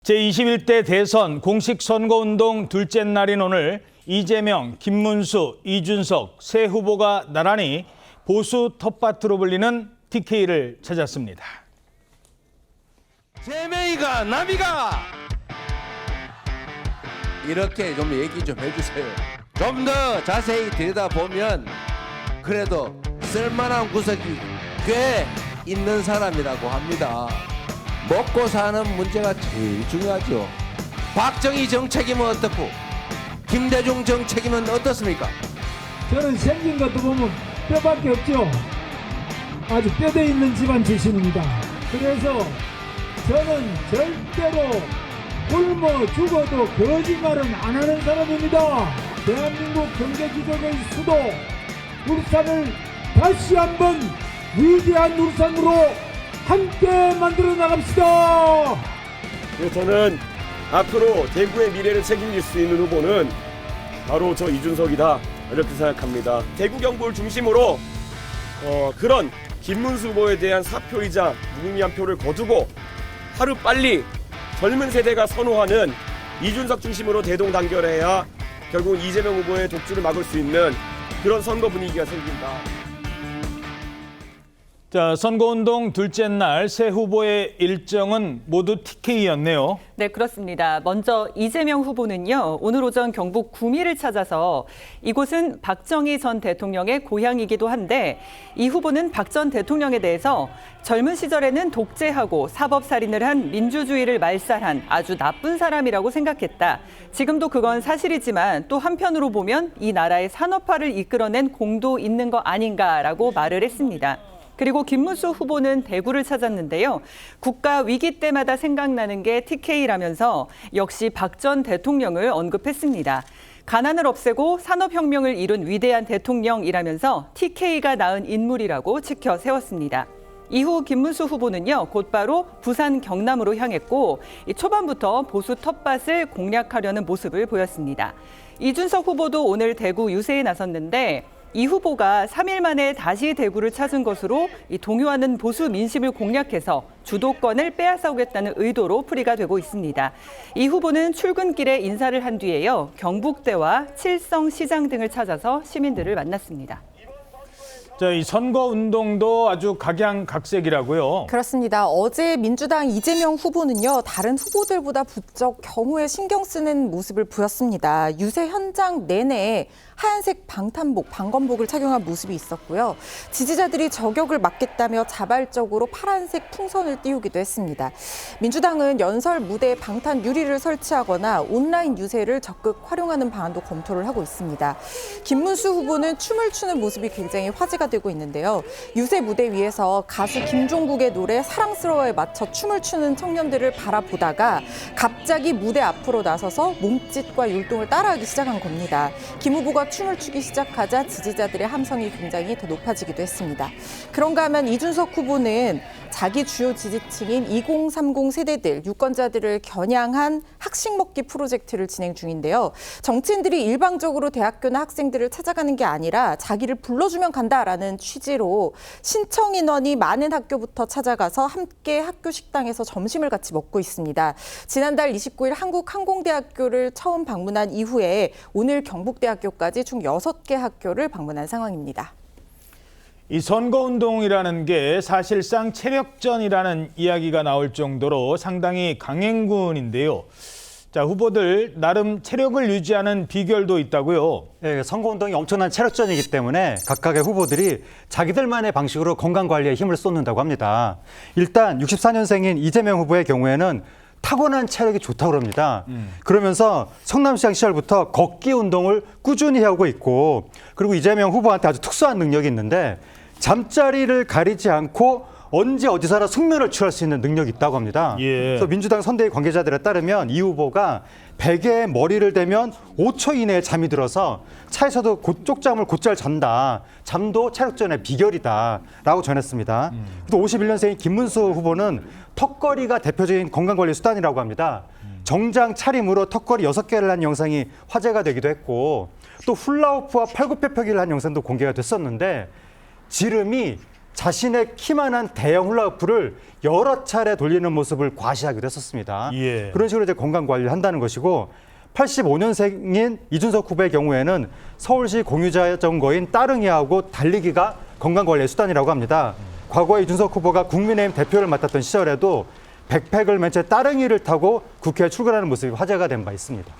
제21대 대선 공식 선거운동 둘째 날인 오늘 이재명, 김문수, 이준석 세 후보가 나란히 보수 텃밭으로 불리는 TK를 찾았습니다. 제명이가 남이가 이렇게 좀 얘기 좀 해주세요. 좀 더 자세히 들여다보면 그래도 쓸만한 구석이 꽤 있는 사람이라고 합니다. 먹고 사는 문제가 제일 중요하죠. 박정희 정책이면 어떻고 김대중 정책이면 어떻습니까? 저는 생긴 것도 보면 뼈밖에 없죠. 아주 뼈대 있는 집안 출신입니다. 그래서 저는 절대로 굶어 죽어도 거짓말은 안 하는 사람입니다. 대한민국 경제 기적의 수도 울산을 다시 한번 위대한 울산으로 함께 만들어 나갑시다. 저는 앞으로 대구의 미래를 책임질 수 있는 후보는 바로 저 이준석이다 이렇게 생각합니다. 대구 경북을 중심으로 그런 김문수 후보에 대한 사표이자 무의미한 표를 거두고 하루빨리 젊은 세대가 선호하는 이준석 중심으로 대동단결해야 결국 이재명 후보의 독주를 막을 수 있는 그런 선거 분위기가 생긴다. 자, 선거운동 둘째 날 세 후보의 일정은 모두 TK였네요. 네, 그렇습니다. 먼저 이재명 후보는요, 오늘 오전 경북 구미를 찾아서 이곳은 박정희 전 대통령의 고향이기도 한데 이 후보는 박 전 대통령에 대해서 젊은 시절에는 독재하고 사법살인을 한 민주주의를 말살한 아주 나쁜 사람이라고 생각했다. 지금도 그건 사실이지만 또 한편으로 보면 이 나라의 산업화를 이끌어낸 공도 있는 거 아닌가라고 말을 했습니다. 그리고 김문수 후보는 대구를 찾았는데요. 국가 위기 때마다 생각나는 게 TK라면서 역시 박 전 대통령을 언급했습니다. 가난을 없애고 산업혁명을 이룬 위대한 대통령이라면서 TK가 낳은 인물이라고 치켜 세웠습니다. 이후 김문수 후보는요, 곧바로 부산 경남으로 향했고 초반부터 보수 텃밭을 공략하려는 모습을 보였습니다. 이준석 후보도 오늘 대구 유세에 나섰는데 이 후보가 3일 만에 다시 대구를 찾은 것으로 동요하는 보수 민심을 공략해서 주도권을 빼앗아오겠다는 의도로 풀이가 되고 있습니다. 이 후보는 출근길에 인사를 한 뒤에요, 경북대와 칠성시장 등을 찾아서 시민들을 만났습니다. 자, 이 선거운동도 아주 각양각색이라고요. 그렇습니다. 어제 민주당 이재명 후보는요, 다른 후보들보다 부쩍 경호에 신경 쓰는 모습을 보였습니다. 유세 현장 내내 하얀색 방탄복, 방검복을 착용한 모습이 있었고요. 지지자들이 저격을 막겠다며 자발적으로 파란색 풍선을 띄우기도 했습니다. 민주당은 연설 무대에 방탄 유리를 설치하거나 온라인 유세를 적극 활용하는 방안도 검토를 하고 있습니다. 김문수 후보는 춤을 추는 모습이 굉장히 화제가 되고 있는데요. 유세 무대 위에서 가수 김종국의 노래 사랑스러워에 맞춰 춤을 추는 청년들을 바라보다가 갑자기 무대 앞으로 나서서 몸짓과 율동을 따라하기 시작한 겁니다. 김 후보가 춤을 추기 시작하자 지지자들의 함성이 굉장히 더 높아지기도 했습니다. 그런가 하면 이준석 후보는 자기 주요 지지층인 2030 세대들, 유권자들을 겨냥한 학식 먹기 프로젝트를 진행 중인데요. 정치인들이 일방적으로 대학교나 학생들을 찾아가는 게 아니라 자기를 불러주면 간다라는 취지로 신청 인원이 많은 학교부터 찾아가서 함께 학교 식당에서 점심을 같이 먹고 있습니다. 지난달 29일 한국항공대학교를 처음 방문한 이후에 오늘 경북대학교까지 총 6개 학교를 방문한 상황입니다. 이 선거운동이라는 게 사실상 체력전이라는 이야기가 나올 정도로 상당히 강행군인데요. 자, 후보들 나름 체력을 유지하는 비결도 있다고요. 네, 선거운동이 엄청난 체력전이기 때문에 각각의 후보들이 자기들만의 방식으로 건강관리에 힘을 쏟는다고 합니다. 일단 64년생인 이재명 후보의 경우에는 타고난 체력이 좋다고 합니다. 그러면서 성남시장 시절부터 걷기 운동을 꾸준히 해오고 있고, 그리고 이재명 후보한테 아주 특수한 능력이 있는데 잠자리를 가리지 않고 언제 어디서나 숙면을 취할 수 있는 능력이 있다고 합니다. 그래서 민주당 선대위 관계자들에 따르면 이 후보가 베개에 머리를 대면 5초 이내에 잠이 들어서 차에서도 쪽잠을 곧잘 잔다. 잠도 체력전의 비결이다라고 전했습니다. 또 51년생인 김문수 후보는 턱걸이가 대표적인 건강관리 수단이라고 합니다. 정장 차림으로 턱걸이 6개를 한 영상이 화제가 되기도 했고, 또 훌라후프와 팔굽혀펴기를 한 영상도 공개가 됐었는데 지름이 자신의 키만한 대형 훌라후프를 여러 차례 돌리는 모습을 과시하기도 했었습니다. 예. 그런 식으로 이제 건강 관리를 한다는 것이고 85년생인 이준석 후보의 경우에는 서울시 공유자전거인 따릉이하고 달리기가 건강 관리의 수단이라고 합니다. 과거에 이준석 후보가 국민의힘 대표를 맡았던 시절에도 백팩을 맨 채 따릉이를 타고 국회에 출근하는 모습이 화제가 된 바 있습니다.